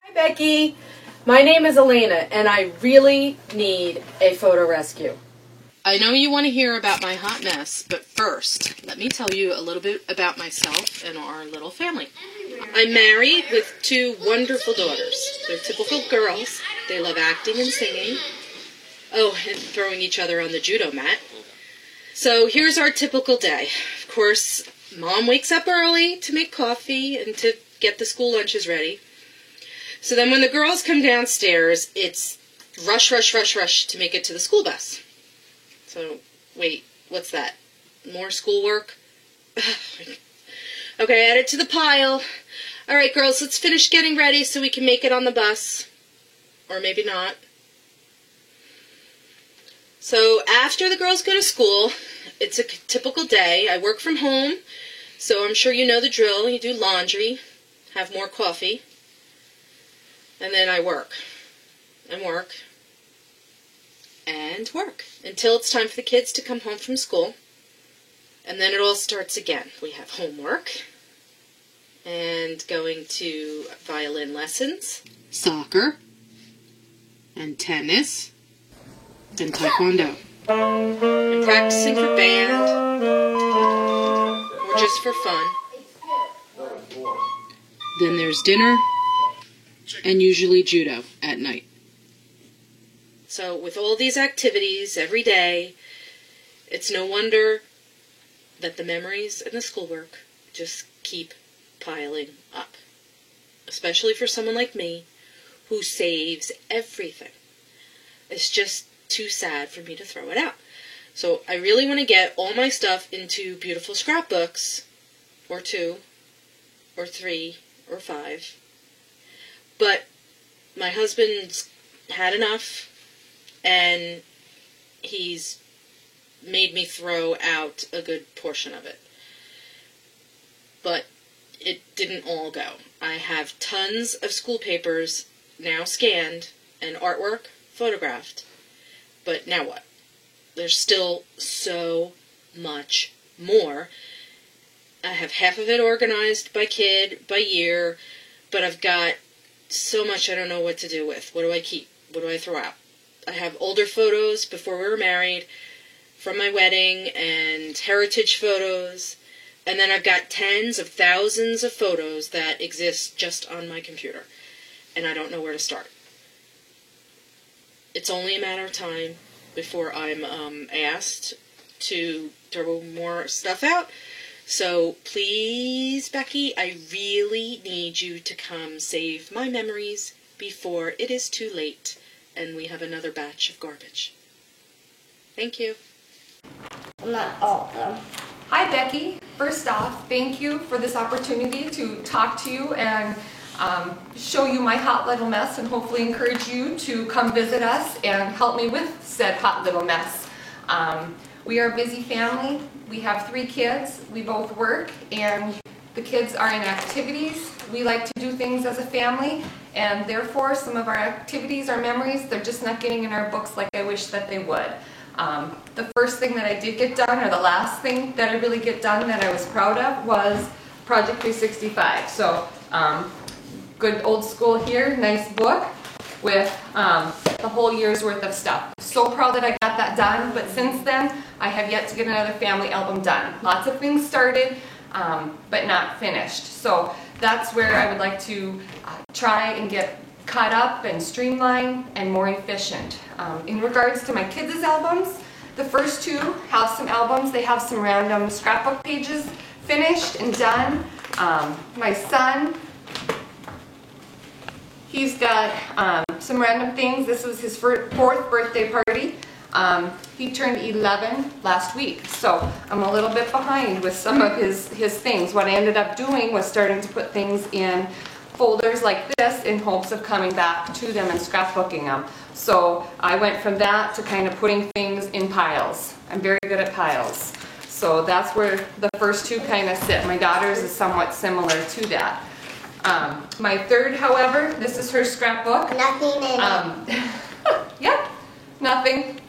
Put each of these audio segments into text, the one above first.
Hi Becky, my name is Elena and I really need a photo rescue. I know you want to hear about my hot mess, but first, let me tell you a little bit about myself and our little family. I'm married with two wonderful daughters. They're typical girls. They love acting and singing. Oh, and throwing each other on the judo mat. So here's our typical day. Of course, Mom wakes up early to make coffee and to get the school lunches ready. So then when the girls come downstairs, it's rush, rush, rush, rush to make it to the school bus. So, wait, what's that? More schoolwork? Okay, add it to the pile. All right, girls, let's finish getting ready so we can make it on the bus. Or maybe not. So, after the girls go to school, it's a typical day. I work from home, so I'm sure you know the drill. You do laundry, have more coffee, and then I work. And work. And work until it's time for the kids to come home from school, and then it all starts again. We have homework and going to violin lessons, soccer and tennis and taekwondo, and practicing for band or just for fun. Then there's dinner and usually judo at night. So with all these activities every day, it's no wonder that the memories and the schoolwork just keep piling up. Especially for someone like me who saves everything. It's just too sad for me to throw it out. So I really want to get all my stuff into beautiful scrapbooks, or 2, or 3, or 5. But my husband's had enough. And he's made me throw out a good portion of it. But it didn't all go. I have tons of school papers now scanned and artwork photographed. But now what? There's still so much more. I have half of it organized by kid, by year, but I've got so much I don't know what to do with. What do I keep? What do I throw out? I have older photos before we were married from my wedding and heritage photos. And then I've got tens of thousands of photos that exist just on my computer. And I don't know where to start. It's only a matter of time before I'm asked to throw more stuff out. So please, Becky, I really need you to come save my memories before it is too late and we have another batch of garbage. Thank you. Not all of them. Hi Becky. First off, thank you for this opportunity to talk to you and show you my hot little mess and hopefully encourage you to come visit us and help me with said hot little mess. We are a busy family. We have 3 kids. We both work and the kids are in activities. We like to do things as a family, and therefore some of our activities, our memories, they're just not getting in our books like I wish that they would. The first thing that I did get done, or the last thing that I really get done that I was proud of, was Project 365. So, good old school here, nice book with the whole year's worth of stuff. So proud that I got that done, but since then, I have yet to get another family album done. Lots of things started, but not finished. So that's where I would like to try and get caught up and streamlined and more efficient. In regards to my kids' albums, the first 2 have some albums. They have some random scrapbook pages finished and done. My son, he's got some random things. This was his 4th birthday party. He turned 11 last week, so I'm a little bit behind with some of his things. What I ended up doing was starting to put things in folders like this in hopes of coming back to them and scrapbooking them. So I went from that to kind of putting things in piles. I'm very good at piles. So that's where the first 2 kind of sit. My daughter's is somewhat similar to that. My third, however, this is her scrapbook. Nothing in it. Yep, nothing.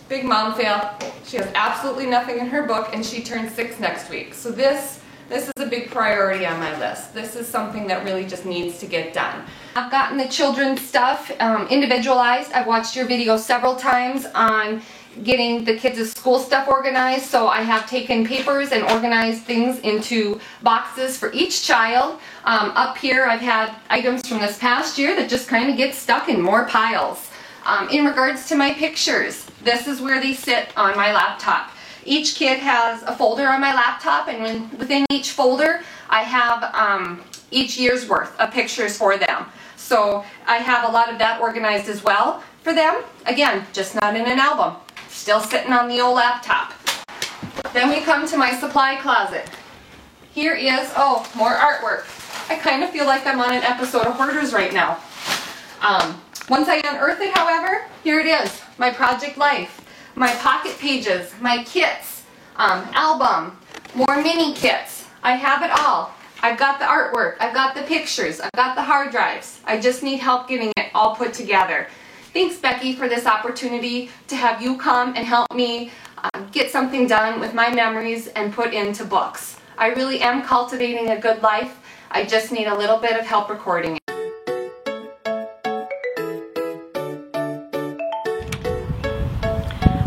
Big mom fail. She has absolutely nothing in her book, and she turns 6 next week. So this This is a big priority on my list. This is something that really just needs to get done. I've gotten the children's stuff individualized. I've watched your video several times on getting the kids' school stuff organized, so I have taken papers and organized things into boxes for each child. Up here I've had items from this past year that just kind of get stuck in more piles. In regards to my pictures, this is where they sit on my laptop. Each kid has a folder on my laptop, and within each folder I have each year's worth of pictures for them. So I have a lot of that organized as well for them. Again, just not in an album. Still sitting on the old laptop. Then we come to my supply closet. Here is, oh, more artwork. I kind of feel like I'm on an episode of Hoarders right now. Once I unearth it, however, here it is. My project life, my pocket pages, my kits, album, more mini kits. I have it all. I've got the artwork, I've got the pictures, I've got the hard drives. I just need help getting it all put together. Thanks, Becky, for this opportunity to have you come and help me get something done with my memories and put into books. I really am cultivating a good life. I just need a little bit of help recording it.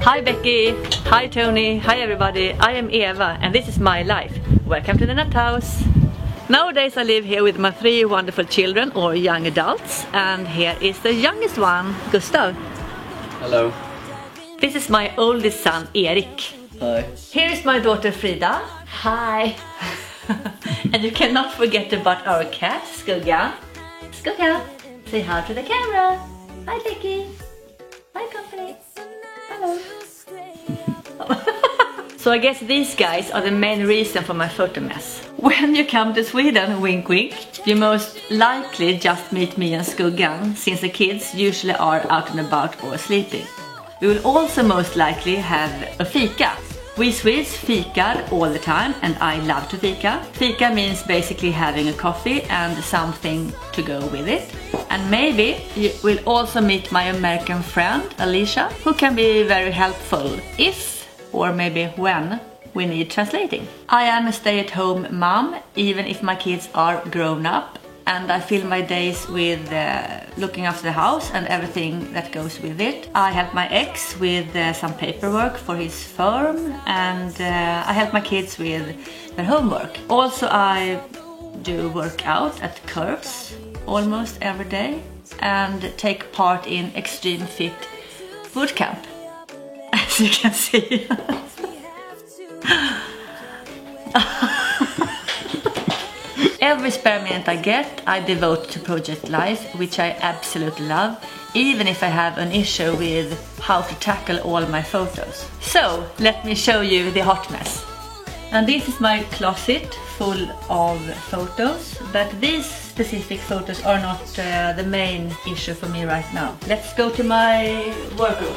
Hi Becky, hi Tony, hi everybody, I am Eva and this is my life. Welcome to the Nut House. Nowadays I live here with my 3 wonderful children, or young adults, and here is the youngest one, Gustav. Hello. This is my oldest son, Erik. Hi. Here is my daughter Frida. Hi. And you cannot forget about our cat, Skugga. Skugga, say hi to the camera. Hi Becky. Hi company. Hello. So I guess these guys are the main reason for my photo mess. When you come to Sweden, wink wink, you most likely just meet me and Skuggan, since the kids usually are out and about or sleeping. We will also most likely have a fika. We Swedes fikar all the time, and I love to fika. Fika means basically having a coffee and something to go with it. And maybe you will also meet my American friend Alicia, who can be very helpful if, or maybe when, we need translating. I am a stay-at-home mom, even if my kids are grown up, and I fill my days with looking after the house and everything that goes with it. I help my ex with some paperwork for his firm, and I help my kids with their homework. Also, I do workout at Curves almost every day and take part in Extreme Fit Boot Camp, as you can see. Every spare minute I get, I devote to Project Life, which I absolutely love, even if I have an issue with how to tackle all my photos. So, let me show you the hot mess. And this is my closet full of photos, but these specific photos are not the main issue for me right now. Let's go to my workroom.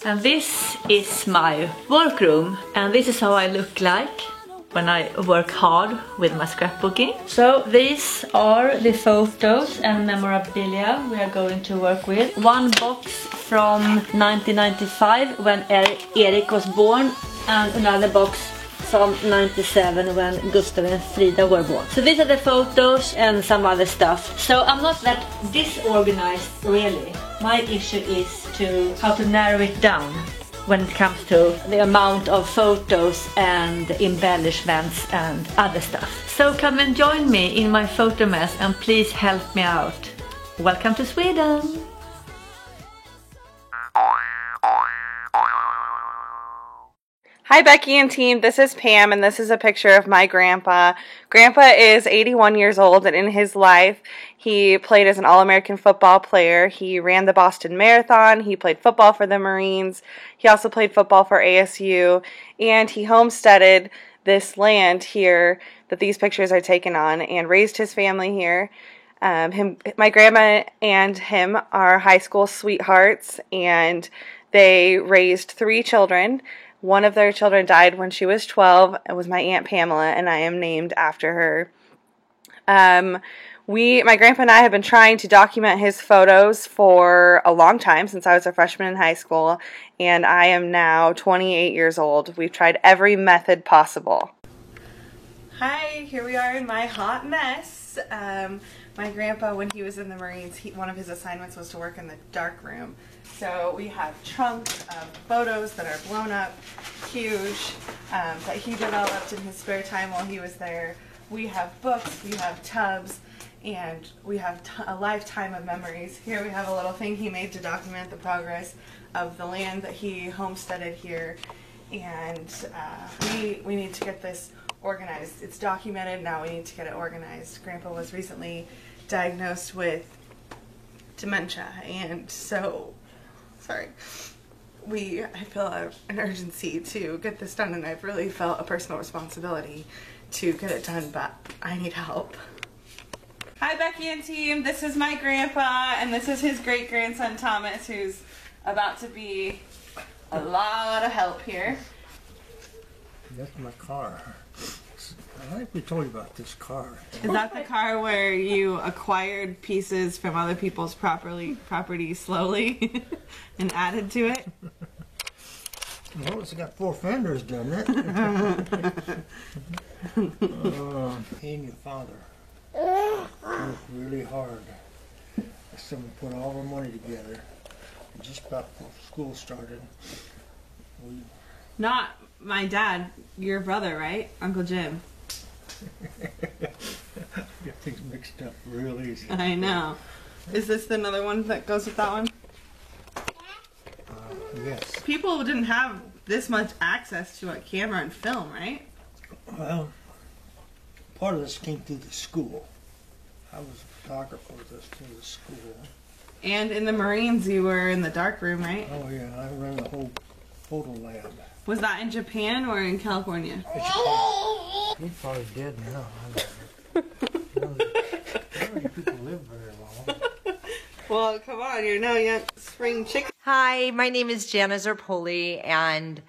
And this is my workroom, and this is how I look like when I work hard with my scrapbooking. So these are the photos and memorabilia we are going to work with. One box from 1995 when Erik was born, and another box from 97 when Gustav and Frida were born. So these are the photos and some other stuff. So I'm not that disorganized really. My issue is how to narrow it down when it comes to the amount of photos and embellishments and other stuff. So come and join me in my photo mess and please help me out. Welcome to Sweden! Hi Becky and team, this is Pam and this is a picture of my grandpa. Grandpa is 81 years old, and in his life he played as an All-American football player. He ran the Boston Marathon, he played football for the Marines, he also played football for ASU, and he homesteaded this land here that these pictures are taken on and raised his family here. My grandma and him are high school sweethearts, and they raised 3 children. One of their children died when she was 12. It was my Aunt Pamela, and I am named after her. My grandpa and I have been trying to document his photos for a long time, since I was a freshman in high school, and I am now 28 years old. We've tried every method possible. Hi, here we are in my hot mess. My grandpa, when he was in the Marines, one of his assignments was to work in the dark room. So we have chunks of photos that are blown up, huge, that he developed in his spare time while he was there. We have books, we have tubs, and we have a lifetime of memories. Here we have a little thing he made to document the progress of the land that he homesteaded here. And we need to get this organized. It's documented, now we need to get it organized. Grandpa was recently diagnosed with dementia, and so, sorry, I feel an urgency to get this done, and I've really felt a personal responsibility to get it done, but I need help. Hi Becky and team, this is my grandpa, and this is his great-grandson Thomas, who's about to be a lot of help here. That's my car. I think we told you about this car. Is that the car where you acquired pieces from other people's property slowly and added to it? Well, it's got 4 fenders, doesn't it? He and your father worked really hard. Someone put all our money together. And just about before school started, Not my dad, your brother, right? Uncle Jim. Get things mixed up real easy. I know. Is this another one that goes with that one? Yes. People didn't have this much access to a camera and film, right? Well, part of this came through the school. I was a photographer through the school. And in the Marines, you were in the dark room, right? Oh yeah, I ran the whole photo lab. Was that in Japan or in California? He's probably dead now. I don't know. Not many people live very long. Well, come on, you're no young spring chicken. Hi, my name is Jana Zerpoli, and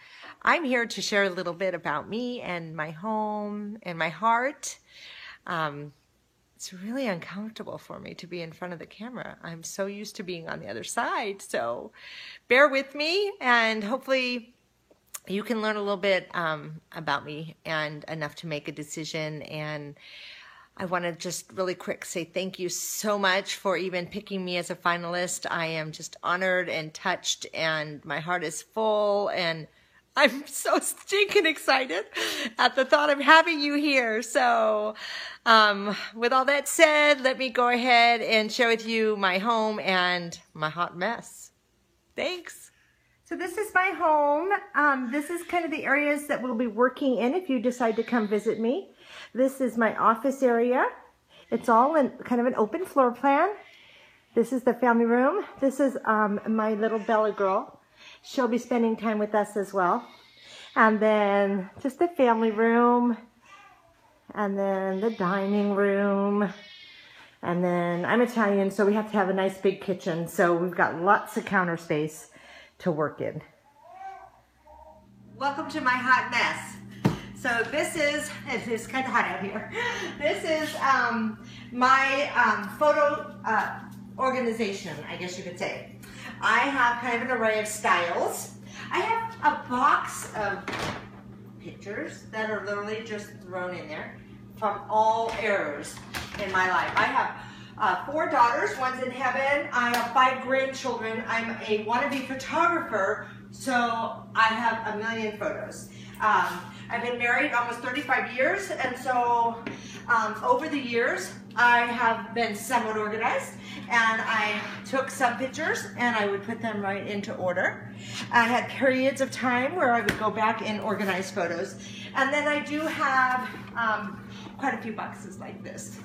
I'm here to share a little bit about me and my home and my heart. It's really uncomfortable for me to be in front of the camera. I'm so used to being on the other side, so bear with me, and hopefully you can learn a little bit about me and enough to make a decision. And I want to just really quick say thank you so much for even picking me as a finalist. I am just honored and touched, and my heart is full, and I'm so stinking excited at the thought of having you here. So with all that said, let me go ahead and share with you my home and my hot mess. Thanks. So this is my home. This is kind of the areas that we'll be working in if you decide to come visit me. This is my office area. It's all in kind of an open floor plan. This is the family room. This is my little Bella girl. She'll be spending time with us as well. And then just the family room. And then the dining room. And then I'm Italian, so we have to have a nice big kitchen. So we've got lots of counter space to work in. Welcome to my hot mess. So this is, it's kind of hot out here. This is my photo organization, I guess you could say. I have kind of an array of styles. I have a box of pictures that are literally just thrown in there from all eras in my life. I have 4 daughters, one's in heaven. I have 5 grandchildren. I'm a wannabe photographer, so I have a million photos. I've been married almost 35 years, and so over the years, I have been somewhat organized, and I took some pictures and I would put them right into order. I had periods of time where I would go back and organize photos, and then I do have quite a few boxes like this.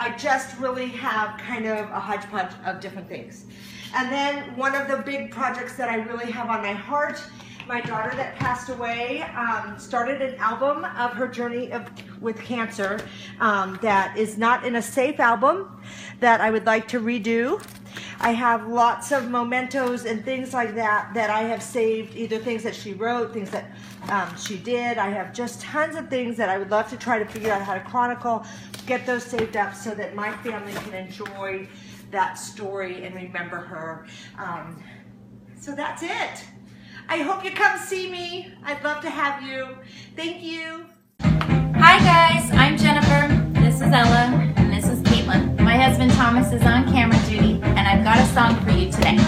I just really have kind of a hodgepodge of different things. And then one of the big projects that I really have on my heart, my daughter that passed away started an album of her journey with cancer that is not in a safe album that I would like to redo. I have lots of mementos and things like that that I have saved, either things that she wrote, things that she did. I have just tons of things that I would love to try to figure out how to chronicle, get those saved up so that my family can enjoy that story and remember her. So that's it. I hope you come see me. I'd love to have you. Thank you. Hi Hi guys, I'm Jennifer, this is Ella, and this is Caitlin. My husband Thomas is on camera duty, and I've got a song for you today.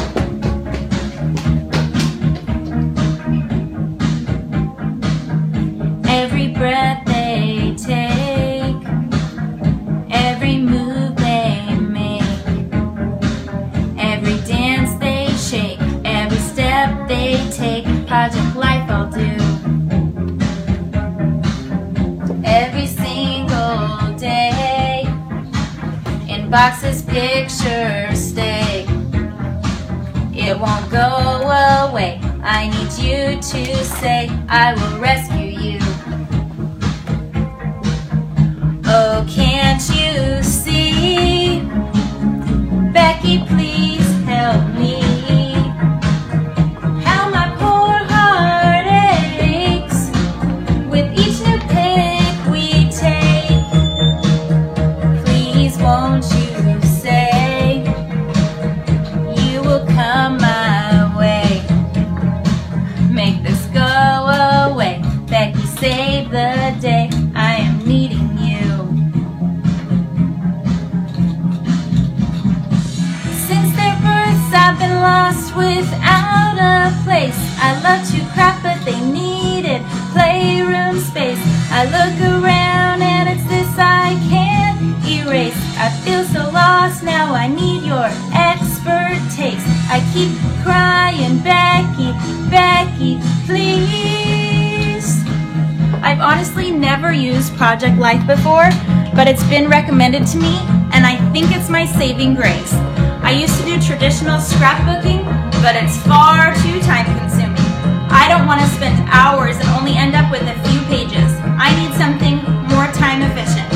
Every breath they take, every move they make, every dance they shake, every step they take, Project Life I'll do. Every single day, in boxes pictures stay. It won't go away. I need you to say, I will rescue you. Oh, can't you see? Becky, please help me. How my poor heart aches with each new pick we take. Please won't you say you will come my way. Make this go away. Becky, save the day. I am needing you. Since their births I've been lost without a place. I love to craft but they needed playroom space. I look around and it's this I can't erase. I feel so lost now, I need your expert takes. I keep crying, Becky, Becky, please. I've honestly never used Project Life before, but it's been recommended to me, and I think it's my saving grace. I used to do traditional scrapbooking, but it's far too time consuming. I don't want to spend hours and only end up with a few pages. I need something more time efficient.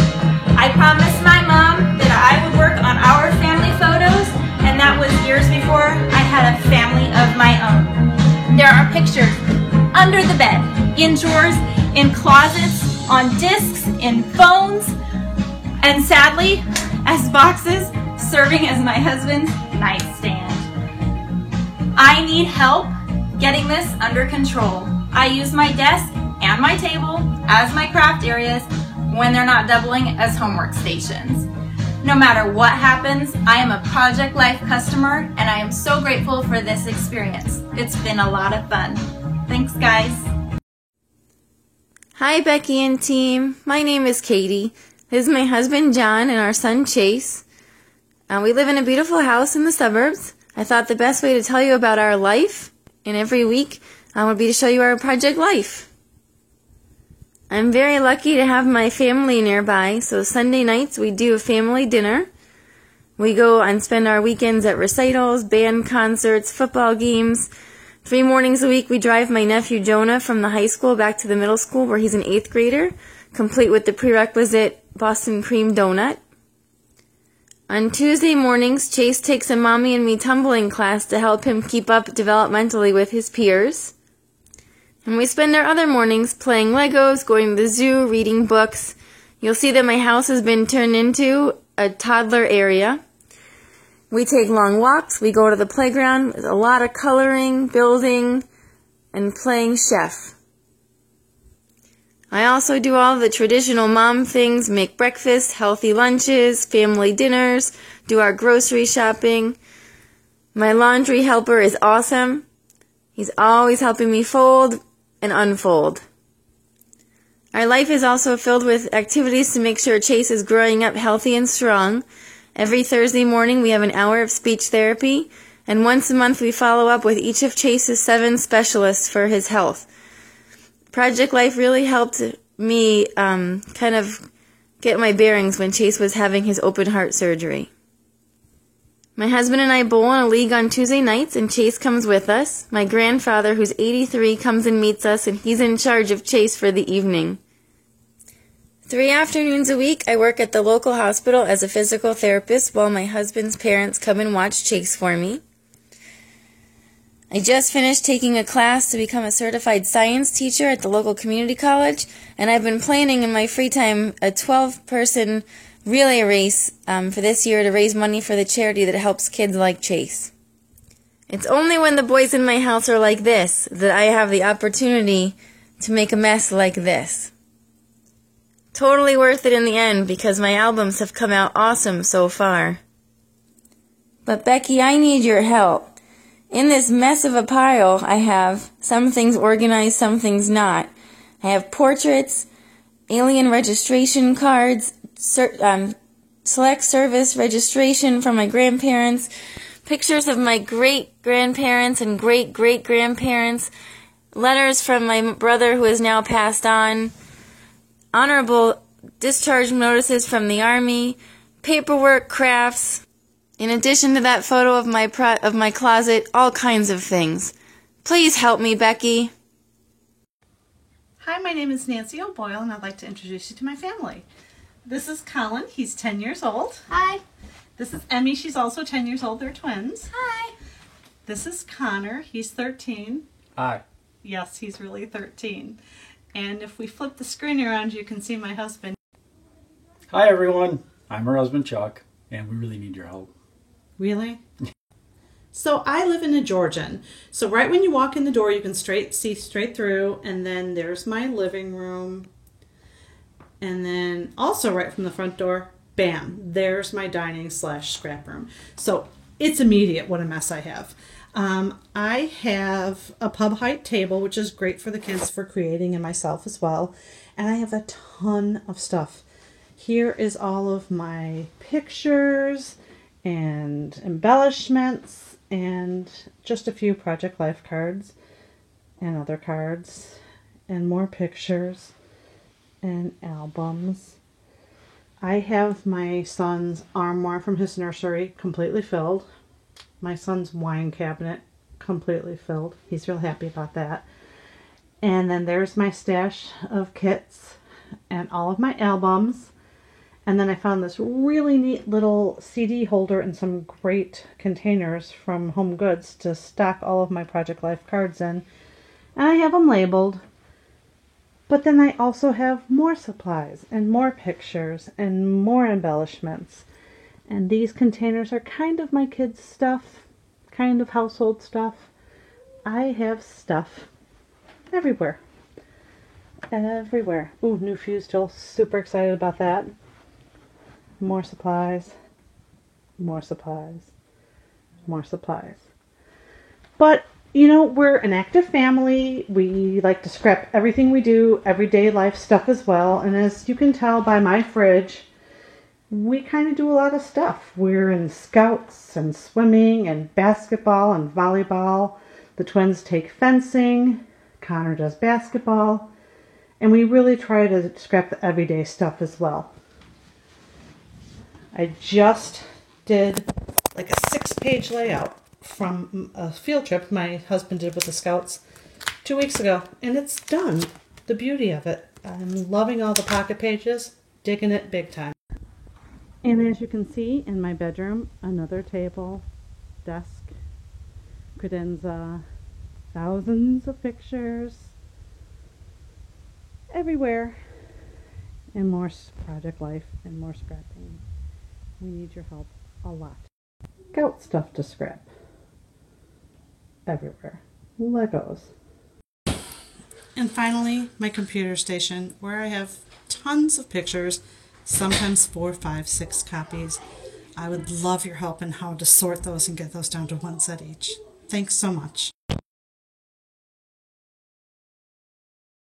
I promised my mom that I would work on our family photos, and that was years before I had a family of my own. There are pictures under the bed, in drawers, in closets, on discs, in phones, and sadly, as boxes serving as my husband's nightstand. I need help getting this under control. I use my desk and my table as my craft areas when they're not doubling as homework stations. No matter what happens, I am a Project Life customer, and I am so grateful for this experience. It's been a lot of fun. Thanks, guys. Hi, Becky and team. My name is Katie. This is my husband, John, and our son, Chase. We live in a beautiful house in the suburbs. I thought the best way to tell you about our life in every week would be to show you our Project Life. I'm very lucky to have my family nearby, so Sunday nights we do a family dinner. We go and spend our weekends at recitals, band concerts, football games. 3 mornings a week we drive my nephew Jonah from the high school back to the middle school where he's an 8th grader, complete with the prerequisite Boston cream donut. On Tuesday mornings, Chase takes a mommy and me tumbling class to help him keep up developmentally with his peers. And we spend our other mornings playing Legos, going to the zoo, reading books. You'll see that my house has been turned into a toddler area. We take long walks, we go to the playground, with a lot of coloring, building, and playing chef. I also do all the traditional mom things, make breakfast, healthy lunches, family dinners, do our grocery shopping. My laundry helper is awesome. He's always helping me fold and unfold. Our life is also filled with activities to make sure Chase is growing up healthy and strong. Every Thursday morning we have an hour of speech therapy, and once a month we follow up with each of Chase's 7 specialists for his health. Project Life really helped me kind of get my bearings when Chase was having his open heart surgery. My husband and I bowl in a league on Tuesday nights, and Chase comes with us. My grandfather, who's 83, comes and meets us, and he's in charge of Chase for the evening. 3 afternoons a week, I work at the local hospital as a physical therapist while my husband's parents come and watch Chase for me. I just finished taking a class to become a certified science teacher at the local community college, and I've been planning in my free time a 12-person relay race for this year to raise money for the charity that helps kids like Chase. It's only when the boys in my house are like this that I have the opportunity to make a mess like this. Totally worth it in the end because my albums have come out awesome so far. But Becky, I need your help. In this mess of a pile, I have some things organized, some things not. I have portraits, alien registration cards, select service registration from my grandparents, pictures of my great-grandparents and great-great-grandparents, letters from my brother who is now passed on, honorable discharge notices from the Army, paperwork, crafts. In addition to that photo of my closet, all kinds of things. Please help me, Becky. Hi, my name is Nancy O'Boyle, and I'd like to introduce you to my family. This is Colin. He's 10 years old. Hi. This is Emmy. She's also 10 years old. They're twins. Hi. This is Connor. He's 13. Hi. Yes, he's really 13. And if we flip the screen around, you can see my husband. Hi, everyone. I'm her husband, Chuck, and we really need your help. Really? So I live in a Georgian. So right when you walk in the door, you can see straight through, and then there's my living room. And then also right from the front door, bam, there's my dining / scrap room. So it's immediate what a mess I have. I have a pub height table, which is great for the kids for creating and myself as well. And I have a ton of stuff. Here is all of my pictures and embellishments and just a few Project Life cards and other cards and more pictures and albums. I have my son's armoire from his nursery completely filled. My son's wine cabinet completely filled. He's real happy about that. And then there's my stash of kits and all of my albums. And then I found this really neat little CD holder and some great containers from Home Goods to stock all of my Project Life cards in. And I have them labeled. But then I also have more supplies and more pictures and more embellishments. And these containers are kind of my kids' stuff, kind of household stuff. I have stuff everywhere. Everywhere. Ooh, new fuse tool. Super excited about that. More supplies. More supplies. More supplies. But, you know, we're an active family. We like to scrap everything we do, everyday life stuff as well. And as you can tell by my fridge, we kind of do a lot of stuff. We're in scouts and swimming and basketball and volleyball. The twins take fencing. Connor does basketball. And we really try to scrap the everyday stuff as well. I just did like a 6-page layout from a field trip my husband did with the Scouts 2 weeks ago, and it's done. The beauty of it. I'm loving all the pocket pages, digging it big time. And as you can see in my bedroom, another table, desk, credenza, thousands of pictures everywhere, and more Project Life and more scrapping. We need your help a lot. Scout stuff to scrap. Everywhere. Legos. And finally, my computer station, where I have tons of pictures, sometimes 4, 5, 6 copies. I would love your help in how to sort those and get those down to 1 set each. Thanks so much.